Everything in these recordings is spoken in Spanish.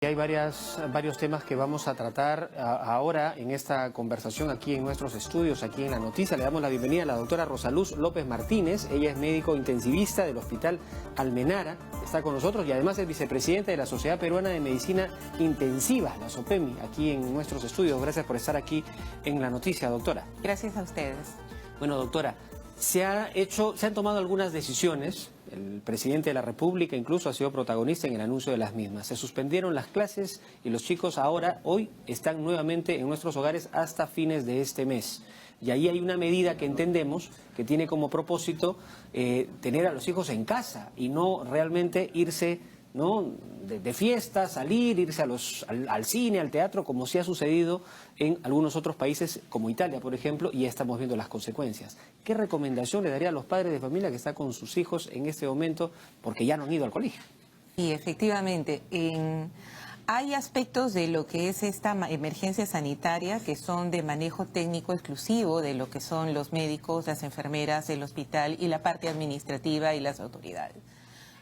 Hay varios temas que vamos a tratar ahora en esta conversación aquí en nuestros estudios, aquí en La Noticia. Le damos la bienvenida a la doctora Rosaluz López Martínez. Ella es médico intensivista del Hospital Almenara. Está con nosotros y además es vicepresidenta de la Sociedad Peruana de Medicina Intensiva, la SOPEMI, aquí en nuestros estudios. Gracias por estar aquí en La Noticia, doctora. Gracias a ustedes. Bueno, doctora, se han tomado algunas decisiones. El presidente de la República incluso ha sido protagonista en el anuncio de las mismas. Se suspendieron las clases y los chicos hoy están nuevamente en nuestros hogares hasta fines de este mes. Y ahí hay una medida que entendemos que tiene como propósito tener a los hijos en casa y no realmente irse, ¿no?, de fiesta, salir, irse al cine, al teatro, como sí ha sucedido en algunos otros países como Italia, por ejemplo, y ya estamos viendo las consecuencias. ¿Qué recomendación le daría a los padres de familia que están con sus hijos en este momento porque ya no han ido al colegio? Sí, efectivamente. Hay aspectos de lo que es esta emergencia sanitaria que son de manejo técnico exclusivo de lo que son los médicos, las enfermeras, el hospital y la parte administrativa y las autoridades.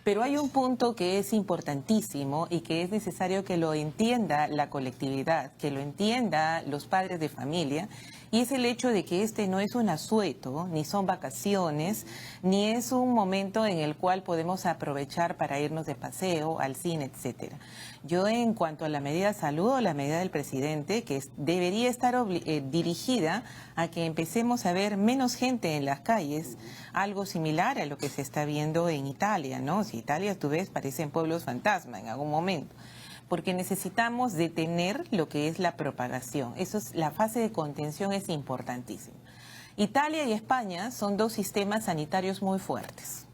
Pero hay un punto que es importantísimo y que es necesario que lo entienda la colectividad, que lo entienda los padres de familia, y es el hecho de que este no es un asueto, ni son vacaciones, ni es un momento en el cual podemos aprovechar para irnos de paseo, al cine, etcétera. Yo, en cuanto a la medida, saludo la medida del presidente, que debería estar dirigida a que empecemos a ver menos gente en las calles, algo similar a lo que se está viendo en Italia, ¿no? Si Italia, tú ves, parecen pueblos fantasma en algún momento, porque necesitamos detener lo que es la propagación. La fase de contención es importantísima. Italia y España son dos sistemas sanitarios muy fuertes.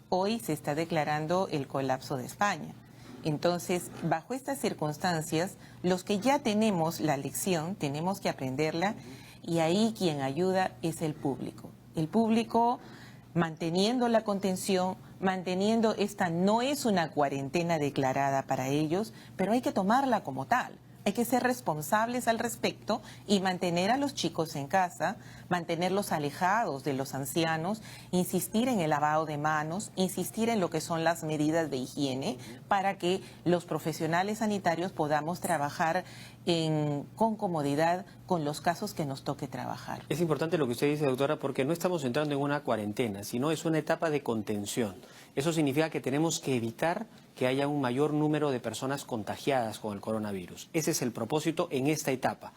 Hoy se está declarando el colapso de España. Entonces, bajo estas circunstancias, los que ya tenemos la lección, tenemos que aprenderla, y ahí quien ayuda es el público. El público manteniendo la contención, manteniendo esta no es una cuarentena declarada para ellos, pero hay que tomarla como tal. Hay que ser responsables al respecto y mantener a los chicos en casa, mantenerlos alejados de los ancianos, insistir en el lavado de manos, insistir en lo que son las medidas de higiene para que los profesionales sanitarios podamos trabajar con comodidad con los casos que nos toque trabajar. Es importante lo que usted dice, doctora, porque no estamos entrando en una cuarentena, sino es una etapa de contención. Eso significa que tenemos que evitar que haya un mayor número de personas contagiadas con el coronavirus. Ese es el propósito en esta etapa.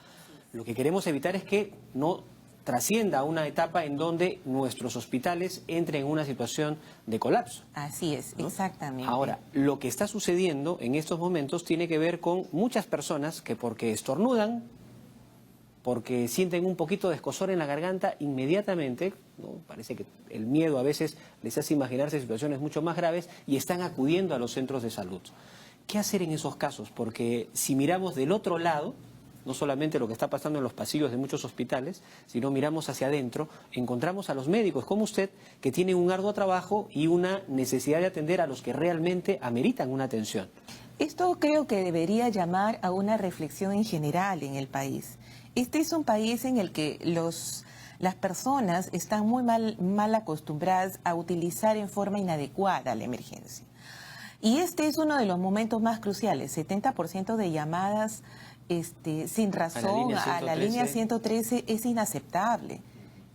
Lo que queremos evitar es que no trascienda a una etapa en donde nuestros hospitales entren en una situación de colapso. Así es, ¿no? Exactamente. Ahora, lo que está sucediendo en estos momentos tiene que ver con muchas personas que porque estornudan, porque sienten un poquito de escozor en la garganta, inmediatamente, ¿no?, parece que el miedo a veces les hace imaginarse situaciones mucho más graves y están acudiendo a los centros de salud. ¿Qué hacer en esos casos? Porque si miramos del otro lado, no solamente lo que está pasando en los pasillos de muchos hospitales, sino miramos hacia adentro, encontramos a los médicos como usted que tienen un arduo trabajo y una necesidad de atender a los que realmente ameritan una atención. Esto creo que debería llamar a una reflexión en general en el país. Este es un país en el que las personas están muy mal acostumbradas a utilizar en forma inadecuada la emergencia. Y este es uno de los momentos más cruciales. 70% de llamadas sin razón a la línea 113 es inaceptable.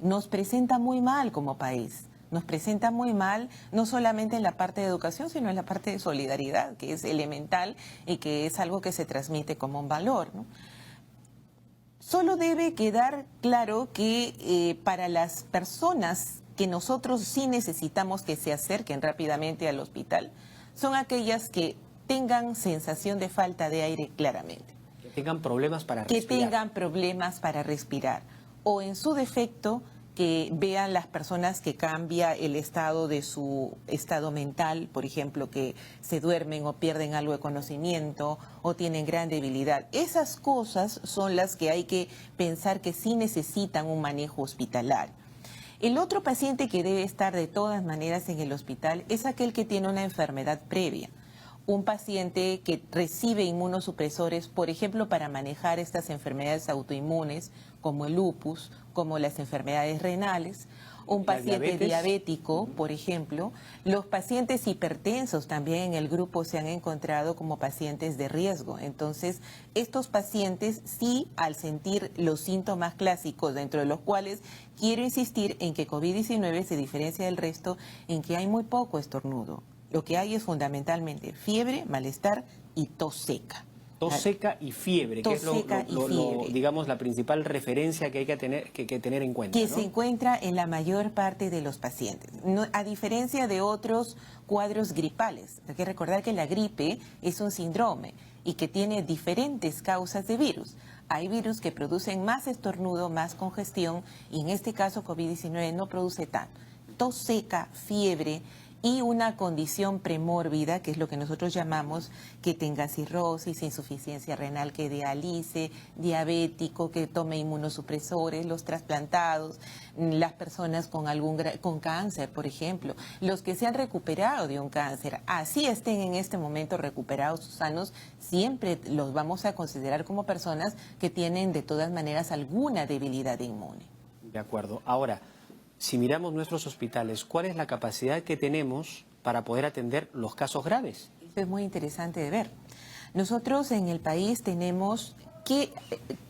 Nos presenta muy mal como país. Nos presenta muy mal, no solamente en la parte de educación, sino en la parte de solidaridad, que es elemental y que es algo que se transmite como un valor, ¿no? Solo debe quedar claro que para las personas que nosotros sí necesitamos que se acerquen rápidamente al hospital, son aquellas que tengan sensación de falta de aire claramente. Que tengan problemas para respirar. Que tengan problemas para respirar. O en su defecto, que vean las personas que cambia el estado de su estado mental, por ejemplo, que se duermen o pierden algo de conocimiento o tienen gran debilidad. Esas cosas son las que hay que pensar que sí necesitan un manejo hospitalario. El otro paciente que debe estar de todas maneras en el hospital es aquel que tiene una enfermedad previa un paciente que recibe inmunosupresores, por ejemplo, para manejar estas enfermedades autoinmunes, como el lupus, como las enfermedades renales, un paciente diabético, por ejemplo, los pacientes hipertensos también en el grupo se han encontrado como pacientes de riesgo. Entonces, estos pacientes sí, al sentir los síntomas clásicos, dentro de los cuales quiero insistir en que COVID-19 se diferencia del resto en que hay muy poco estornudo. Lo que hay es fundamentalmente fiebre, malestar y tos seca. Tos seca y fiebre, que es digamos, la principal referencia que hay que tener en cuenta, que ¿no? se encuentra en la mayor parte de los pacientes, a diferencia de otros cuadros gripales. Hay que recordar que la gripe es un síndrome y que tiene diferentes causas de virus. Hay virus que producen más estornudo, más congestión, y en este caso COVID-19 no produce tanto. Tos seca, fiebre y una condición premórbida, que es lo que nosotros llamamos que tenga cirrosis, insuficiencia renal, que dialice, diabético, que tome inmunosupresores, los trasplantados, las personas con cáncer, por ejemplo, los que se han recuperado de un cáncer, así estén en este momento recuperados, sanos, siempre los vamos a considerar como personas que tienen de todas maneras alguna debilidad inmune. De acuerdo. Ahora, si miramos nuestros hospitales, ¿cuál es la capacidad que tenemos para poder atender los casos graves? Eso es muy interesante de ver. Nosotros en el país tenemos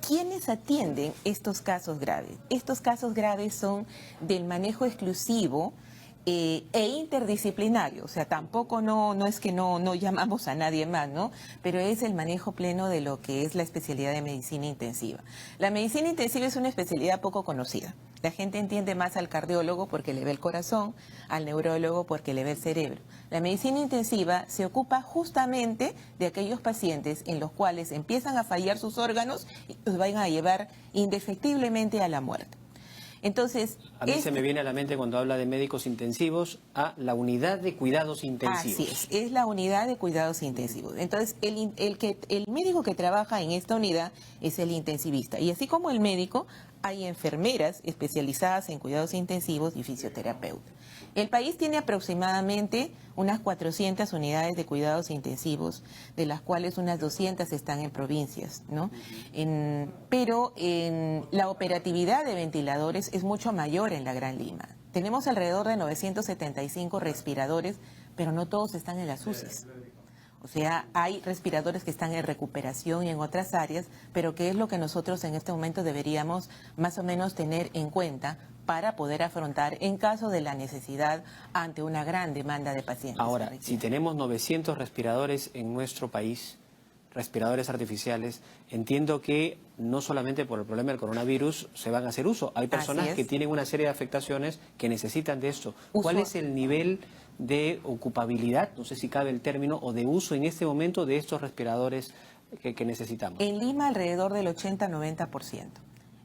¿quiénes atienden estos casos graves? Estos casos graves son del manejo exclusivo e interdisciplinario, o sea, tampoco no es que no llamamos a nadie más, ¿no? Pero es el manejo pleno de lo que es la especialidad de medicina intensiva. La medicina intensiva es una especialidad poco conocida. La gente entiende más al cardiólogo porque le ve el corazón, al neurólogo porque le ve el cerebro. La medicina intensiva se ocupa justamente de aquellos pacientes en los cuales empiezan a fallar sus órganos y los van a llevar indefectiblemente a la muerte. Entonces, a mí se me viene a la mente cuando habla de médicos intensivos a la unidad de cuidados intensivos. Así es la unidad de cuidados intensivos. Entonces, el médico que trabaja en esta unidad es el intensivista. Y así como el médico, hay enfermeras especializadas en cuidados intensivos y fisioterapeutas. El país tiene aproximadamente unas 400 unidades de cuidados intensivos, de las cuales unas 200 están en provincias, ¿no? Pero la operatividad de ventiladores es mucho mayor en la Gran Lima. Tenemos alrededor de 975 respiradores, pero no todos están en las UCIs. O sea, hay respiradores que están en recuperación y en otras áreas, pero ¿qué es lo que nosotros en este momento deberíamos más o menos tener en cuenta para poder afrontar en caso de la necesidad ante una gran demanda de pacientes? Ahora, si tenemos 900 respiradores en nuestro país, respiradores artificiales, entiendo que no solamente por el problema del coronavirus se van a hacer uso. Hay personas que tienen una serie de afectaciones que necesitan de esto. ¿Cuál es el nivel de ocupabilidad, no sé si cabe el término, o de uso en este momento de estos respiradores que necesitamos? En Lima alrededor del 80-90%,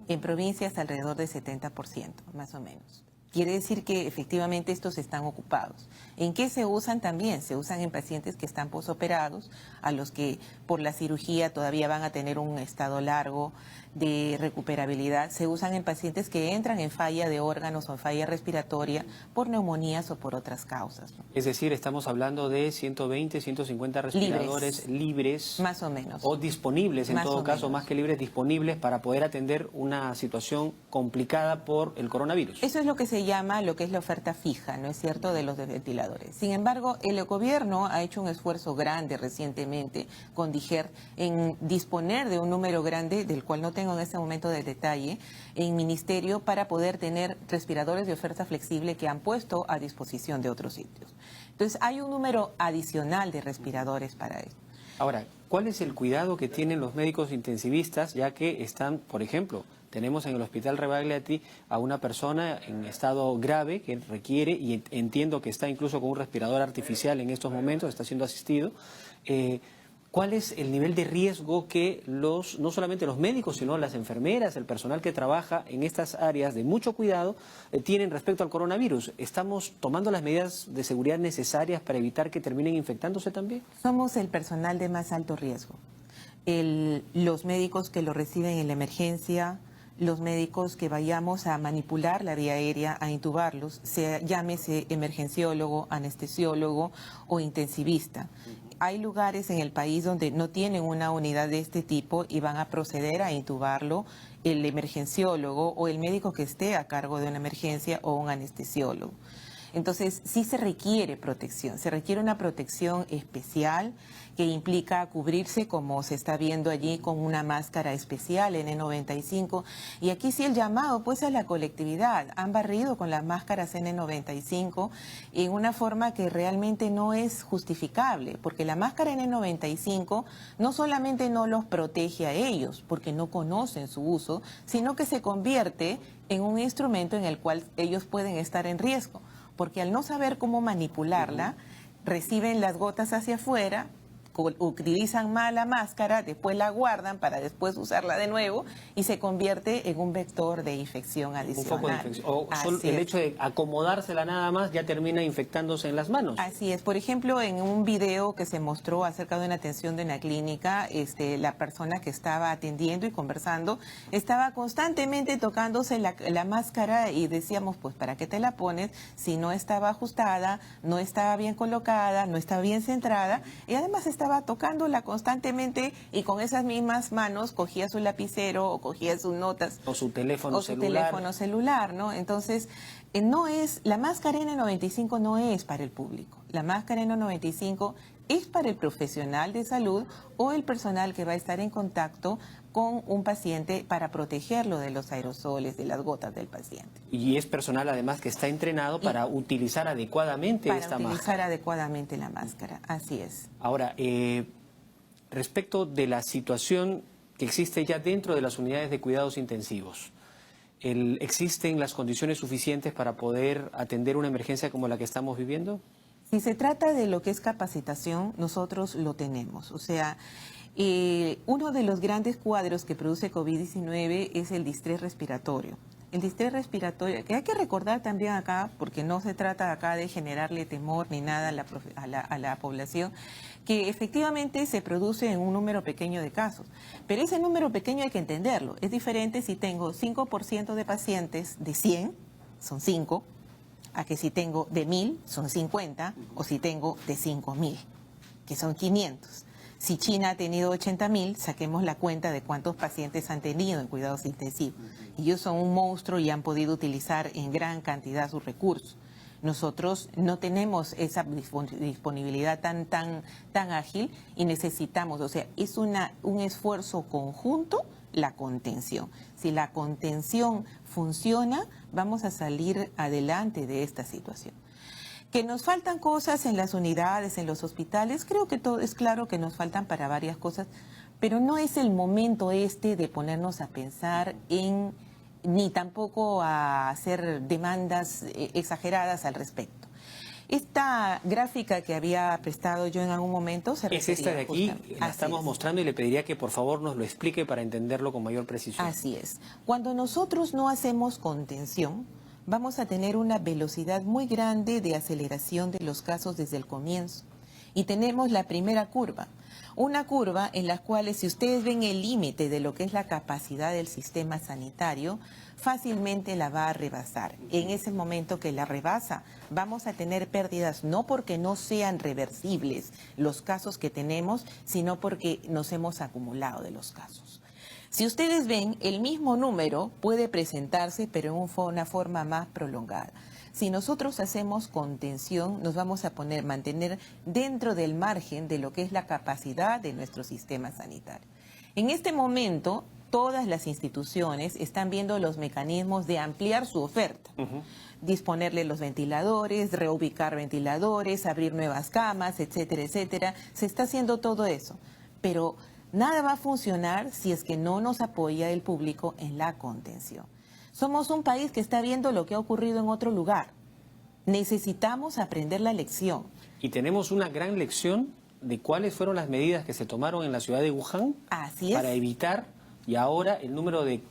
en provincias alrededor del 70%, más o menos. Quiere decir que efectivamente estos están ocupados. ¿En qué se usan también? Se usan en pacientes que están posoperados, a los que por la cirugía todavía van a tener un estado largo de recuperabilidad. Se usan en pacientes que entran en falla de órganos o en falla respiratoria por neumonías o por otras causas, ¿no? Es decir, estamos hablando de 120, 150 respiradores libres. Más o menos. O disponibles, en todo caso, más que libres, disponibles para poder atender una situación complicada por el coronavirus. Eso es lo que se llama lo que es la oferta fija, ¿no es cierto?, de los ventiladores. Sin embargo, el gobierno ha hecho un esfuerzo grande recientemente con DIGER en disponer de un número grande, del cual no tengo en este momento de detalle, en ministerio para poder tener respiradores de oferta flexible que han puesto a disposición de otros sitios. Entonces, hay un número adicional de respiradores para esto. Ahora, ¿cuál es el cuidado que tienen los médicos intensivistas, ya que están, por ejemplo, tenemos en el Hospital Rebagliati a una persona en estado grave que requiere, y entiendo que está incluso con un respirador artificial en estos momentos, está siendo asistido? ¿Cuál es el nivel de riesgo que no solamente los médicos, sino las enfermeras, el personal que trabaja en estas áreas de mucho cuidado, tienen respecto al coronavirus? ¿Estamos tomando las medidas de seguridad necesarias para evitar que terminen infectándose también? Somos el personal de más alto riesgo. Los médicos que lo reciben en la emergencia, los médicos que vayamos a manipular la vía aérea, a intubarlos, llámese emergenciólogo, anestesiólogo o intensivista. hay lugares en el país donde no tienen una unidad de este tipo y van a proceder a intubarlo el emergenciólogo o el médico que esté a cargo de una emergencia o un anestesiólogo. Entonces, sí se requiere protección, se requiere una protección especial que implica cubrirse, como se está viendo allí, con una máscara especial N95. Y aquí sí el llamado, pues, a la colectividad. Han barrido con las máscaras N95 en una forma que realmente no es justificable, porque la máscara N95 no solamente no los protege a ellos, porque no conocen su uso, sino que se convierte en un instrumento en el cual ellos pueden estar en riesgo. Porque al no saber cómo manipularla, reciben las gotas hacia afuera, utilizan mal la máscara, después la guardan para después usarla de nuevo y se convierte en un vector de infección adicional. Un foco de infección. O solo el hecho de acomodársela nada más ya termina infectándose en las manos. Así es. Por ejemplo, en un video que se mostró acerca de una atención de una clínica, la persona que estaba atendiendo y conversando estaba constantemente tocándose la máscara y decíamos, pues, ¿para qué te la pones si no estaba ajustada, no estaba bien colocada, no estaba bien centrada? Y además estaba tocándola constantemente y con esas mismas manos cogía su lapicero o cogía sus notas. O su teléfono celular. ¿no? Entonces, la máscara N95 no es para el público. La máscara N95 es para el profesional de salud o el personal que va a estar en contacto con un paciente para protegerlo de los aerosoles, de las gotas del paciente. Y es personal además que está entrenado para utilizar adecuadamente esta máscara. Para utilizar adecuadamente la máscara, así es. Ahora, respecto de la situación que existe ya dentro de las unidades de cuidados intensivos, ¿existen las condiciones suficientes para poder atender una emergencia como la que estamos viviendo? Si se trata de lo que es capacitación, nosotros lo tenemos. O sea, uno de los grandes cuadros que produce COVID-19 es el distrés respiratorio. El distrés respiratorio, que hay que recordar también acá, porque no se trata acá de generarle temor ni nada a la población, que efectivamente se produce en un número pequeño de casos. Pero ese número pequeño hay que entenderlo. Es diferente si tengo 5% de pacientes de 100, son 5, a que si tengo de 1000, son 50, o si tengo de 5000, que son 500. Si China ha tenido 80.000, saquemos la cuenta de cuántos pacientes han tenido en cuidados intensivos. Ellos son un monstruo y han podido utilizar en gran cantidad sus recursos. Nosotros no tenemos esa disponibilidad tan ágil y necesitamos, o sea, es un esfuerzo conjunto la contención. Si la contención funciona, vamos a salir adelante de esta situación. Que nos faltan cosas en las unidades, en los hospitales, creo que todo es claro que nos faltan para varias cosas, pero no es el momento de ponernos a pensar ni tampoco a hacer demandas exageradas al respecto. Esta gráfica que había prestado yo en algún momento se refería... Es esta de aquí, la estamos mostrando y le pediría que por favor nos lo explique para entenderlo con mayor precisión. Así es. Cuando nosotros no hacemos contención, vamos a tener una velocidad muy grande de aceleración de los casos desde el comienzo. Y tenemos la primera curva, una curva en la cual si ustedes ven el límite de lo que es la capacidad del sistema sanitario, fácilmente la va a rebasar. En ese momento que la rebasa, vamos a tener pérdidas no porque no sean reversibles los casos que tenemos, sino porque nos hemos acumulado de los casos. Si ustedes ven, el mismo número puede presentarse, pero en una forma más prolongada. Si nosotros hacemos contención, nos vamos a mantener dentro del margen de lo que es la capacidad de nuestro sistema sanitario. En este momento, todas las instituciones están viendo los mecanismos de ampliar su oferta. Disponerle los ventiladores, reubicar ventiladores, abrir nuevas camas, etcétera, etcétera. Se está haciendo todo eso, pero nada va a funcionar si es que no nos apoya el público en la contención. Somos un país que está viendo lo que ha ocurrido en otro lugar. Necesitamos aprender la lección. Y tenemos una gran lección de cuáles fueron las medidas que se tomaron en la ciudad de Wuhan. Así es. Para evitar, y ahora el número de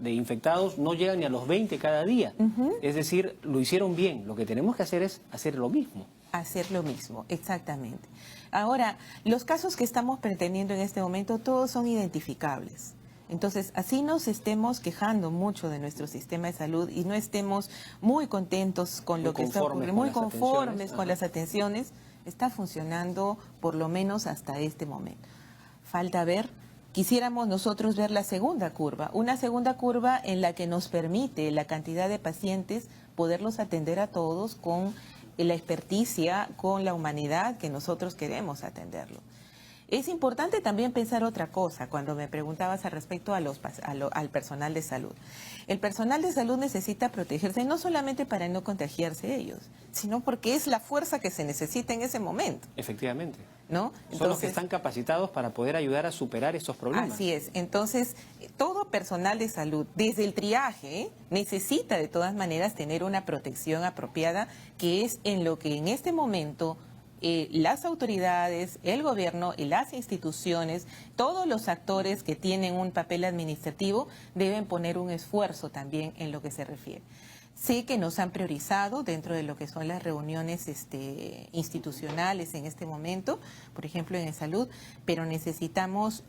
infectados no llega ni a los 20 cada día. Es decir, lo hicieron bien. Lo que tenemos que hacer es hacer lo mismo. Hacer lo mismo, exactamente. Ahora, los casos que estamos pretendiendo en este momento, todos son identificables. Entonces, así nos estemos quejando mucho de nuestro sistema de salud y no estemos muy contentos con lo que está ocurriendo, muy conformes con las atenciones, Está funcionando por lo menos hasta este momento. Falta ver, quisiéramos nosotros ver la segunda curva, una segunda curva en la que nos permite la cantidad de pacientes poderlos atender a todos con la experticia, con la humanidad que nosotros queremos atenderlo. Es importante también pensar otra cosa cuando me preguntabas al respecto al personal de salud. El personal de salud necesita protegerse no solamente para no contagiarse ellos, sino porque es la fuerza que se necesita en ese momento. Efectivamente. ¿No? Entonces, son los que están capacitados para poder ayudar a superar estos problemas. Así es. Entonces, todo personal de salud, desde el triaje, necesita de todas maneras tener una protección apropiada, que es en lo que en este momento las autoridades, el gobierno y las instituciones, todos los actores que tienen un papel administrativo deben poner un esfuerzo también en lo que se refiere. Sé que nos han priorizado dentro de lo que son las reuniones institucionales en este momento, por ejemplo en salud, pero necesitamos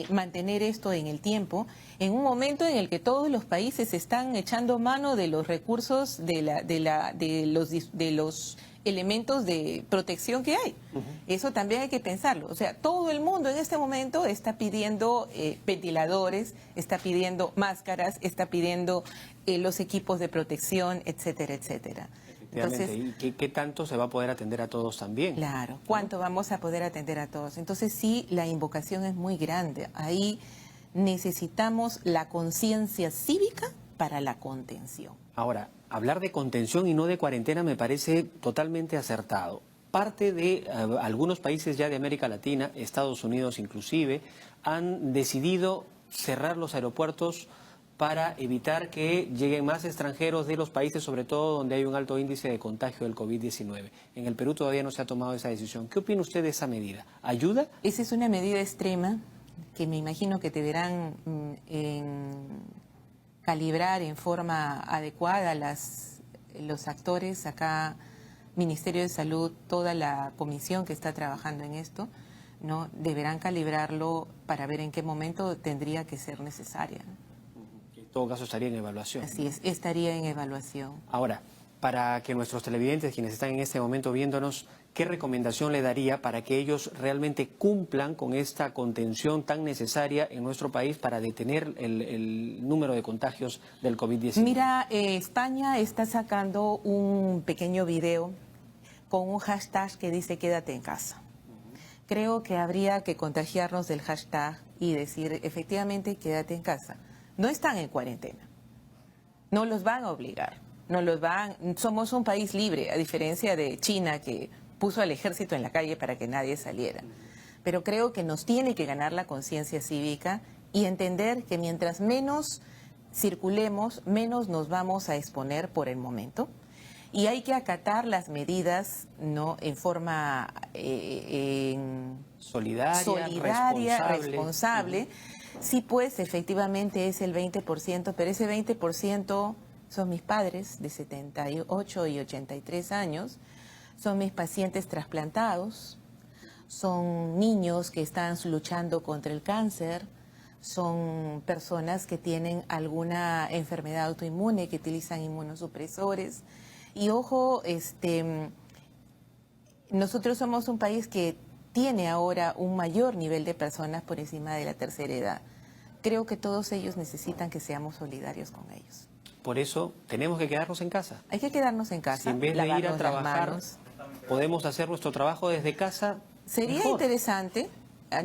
mantener esto en el tiempo, en un momento en el que todos los países están echando mano de los recursos de los elementos de protección que hay. Eso también hay que pensarlo. O sea, todo el mundo en este momento está pidiendo ventiladores, está pidiendo máscaras, está pidiendo los equipos de protección, etcétera, etcétera. Entonces, ¿y qué tanto se va a poder atender a todos también? Claro, ¿cuánto vamos a poder atender a todos? Entonces sí, la invocación es muy grande. Ahí necesitamos la conciencia cívica para la contención. Ahora, hablar de contención y no de cuarentena me parece totalmente acertado. Parte de algunos países ya de América Latina, Estados Unidos inclusive, han decidido cerrar los aeropuertos para evitar que lleguen más extranjeros de los países, sobre todo donde hay un alto índice de contagio del COVID-19. En el Perú todavía no se ha tomado esa decisión. ¿Qué opina usted de esa medida? ¿Ayuda? Esa es una medida extrema que me imagino que deberán calibrar en forma adecuada los actores, acá Ministerio de Salud, toda la comisión que está trabajando en esto, ¿no? Deberán calibrarlo para ver en qué momento tendría que ser necesaria. En todo caso estaría en evaluación. Así es, estaría en evaluación. Ahora, para que nuestros televidentes, quienes están en este momento viéndonos, ¿qué recomendación le daría para que ellos realmente cumplan con esta contención tan necesaria en nuestro país para detener el número de contagios del COVID-19? Mira, España está sacando un pequeño video con un hashtag que dice quédate en casa. Creo que habría que contagiarnos del hashtag y decir efectivamente quédate en casa. No están en cuarentena, no los van a obligar, somos un país libre, a diferencia de China que puso al ejército en la calle para que nadie saliera. Pero creo que nos tiene que ganar la conciencia cívica y entender que mientras menos circulemos, menos nos vamos a exponer por el momento. Y hay que acatar las medidas, ¿no?, en forma solidaria, responsable. Sí, pues efectivamente es el 20%, pero ese 20% son mis padres de 78 y 83 años, son mis pacientes trasplantados, son niños que están luchando contra el cáncer, son personas que tienen alguna enfermedad autoinmune, que utilizan inmunosupresores. Y ojo, nosotros somos un país que tiene ahora un mayor nivel de personas por encima de la tercera edad. Creo que todos ellos necesitan que seamos solidarios con ellos. Por eso tenemos que quedarnos en casa. Hay que quedarnos en casa. Si en vez de ir a trabajar, podemos hacer nuestro trabajo desde casa. Sería mejor. Interesante,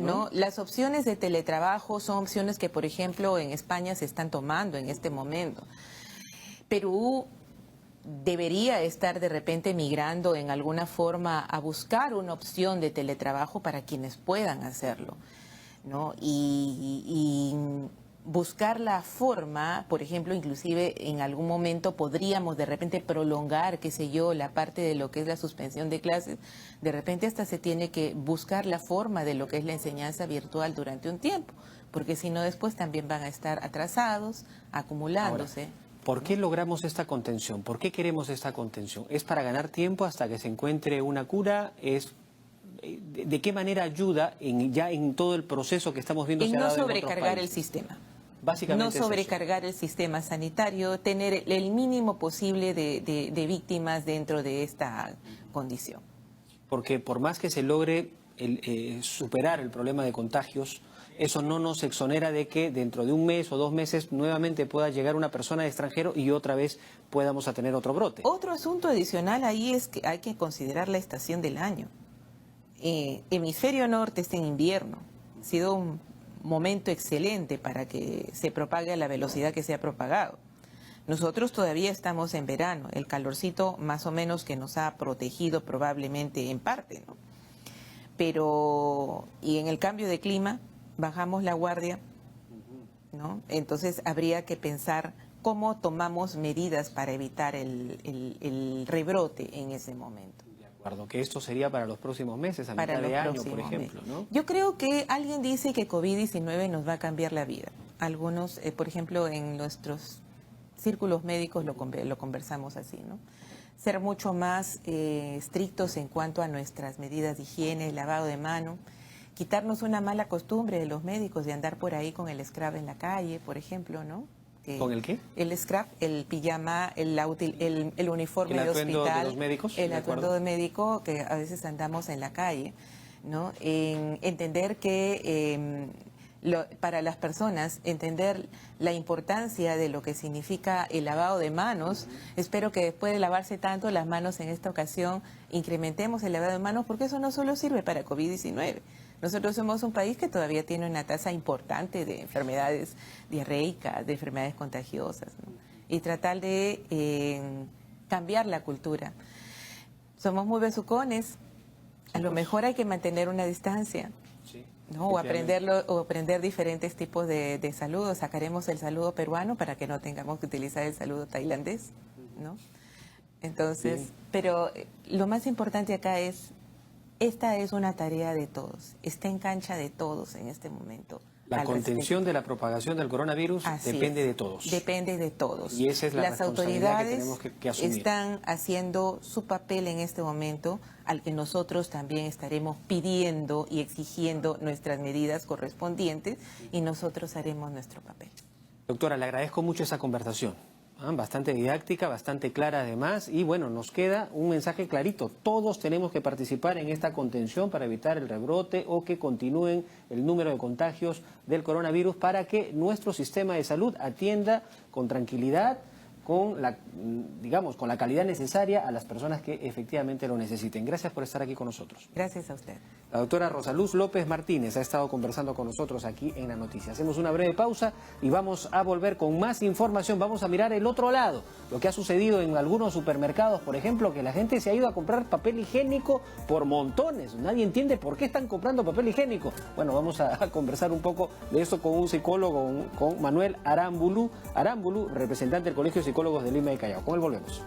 ¿no? Las opciones de teletrabajo son opciones que, por ejemplo, en España se están tomando en este momento. Perú debería estar de repente migrando en alguna forma a buscar una opción de teletrabajo para quienes puedan hacerlo, ¿no? Y buscar la forma, por ejemplo, inclusive en algún momento podríamos de repente prolongar, qué sé yo, la parte de lo que es la suspensión de clases. De repente hasta se tiene que buscar la forma de lo que es la enseñanza virtual durante un tiempo, porque si no después también van a estar atrasados, acumulándose. Ahora, ¿por qué logramos esta contención? ¿Por qué queremos esta contención? ¿Es para ganar tiempo hasta que se encuentre una cura? ¿De qué manera ayuda ya en todo el proceso que estamos viendo? En no sobrecargar el sistema. Básicamente no sobrecargar el sistema sanitario, tener el mínimo posible de víctimas dentro de esta condición. Porque por más que se logre superar el problema de contagios, eso no nos exonera de que dentro de un mes o 2 meses nuevamente pueda llegar una persona de extranjero y otra vez podamos a tener otro brote. Otro asunto adicional ahí es que hay que considerar la estación del año. Hemisferio norte está en invierno. Ha sido un momento excelente para que se propague a la velocidad que se ha propagado. Nosotros todavía estamos en verano, el calorcito más o menos que nos ha protegido probablemente en parte, ¿no? Pero, y en el cambio de clima, bajamos la guardia, ¿no? Entonces habría que pensar cómo tomamos medidas para evitar el rebrote en ese momento. De acuerdo, que esto sería para los próximos meses, a mitad de año, por ejemplo, ¿no? Yo creo que alguien dice que COVID-19 nos va a cambiar la vida. Algunos, por ejemplo, en nuestros círculos médicos lo conversamos así, ¿no? Ser mucho más estrictos en cuanto a nuestras medidas de higiene, lavado de mano, quitarnos una mala costumbre de los médicos de andar por ahí con el scrub en la calle, por ejemplo, ¿no? ¿Con el qué? El scrub, el pijama, el uniforme de hospital. ¿El atuendo de los médicos? El atuendo de médico que a veces andamos en la calle, ¿no? En entender que para las personas, entender la importancia de lo que significa el lavado de manos. Espero que después de lavarse tanto las manos en esta ocasión, incrementemos el lavado de manos, porque eso no solo sirve para COVID-19. Nosotros somos un país que todavía tiene una tasa importante de enfermedades diarreicas, de enfermedades contagiosas, ¿no? Y tratar de cambiar la cultura. Somos muy besucones, a lo mejor hay que mantener una distancia. ¿No? O aprender diferentes tipos de saludos. Sacaremos el saludo peruano para que no tengamos que utilizar el saludo tailandés, ¿no? Entonces, sí. Pero lo más importante acá es, esta es una tarea de todos, está en cancha de todos en este momento. La contención de la propagación del coronavirus depende de todos. Depende de todos. Y esa es la responsabilidad que tenemos que asumir. Están haciendo su papel en este momento, al que nosotros también estaremos pidiendo y exigiendo nuestras medidas correspondientes, y nosotros haremos nuestro papel. Doctora, le agradezco mucho esa conversación. Bastante didáctica, bastante clara además, y bueno, nos queda un mensaje clarito: todos tenemos que participar en esta contención para evitar el rebrote o que continúen el número de contagios del coronavirus, para que nuestro sistema de salud atienda con tranquilidad, con la calidad necesaria a las personas que efectivamente lo necesiten. Gracias por estar aquí con nosotros. Gracias a usted. La doctora Rosaluz López Martínez ha estado conversando con nosotros aquí en La Noticia. Hacemos una breve pausa y vamos a volver con más información. Vamos a mirar el otro lado, lo que ha sucedido en algunos supermercados, por ejemplo, que la gente se ha ido a comprar papel higiénico por montones. Nadie entiende por qué están comprando papel higiénico. Bueno, vamos a conversar un poco de esto con un psicólogo, con Manuel Aramburu, representante del Colegio de Psicólogos de Lima y Callao. Con él volvemos.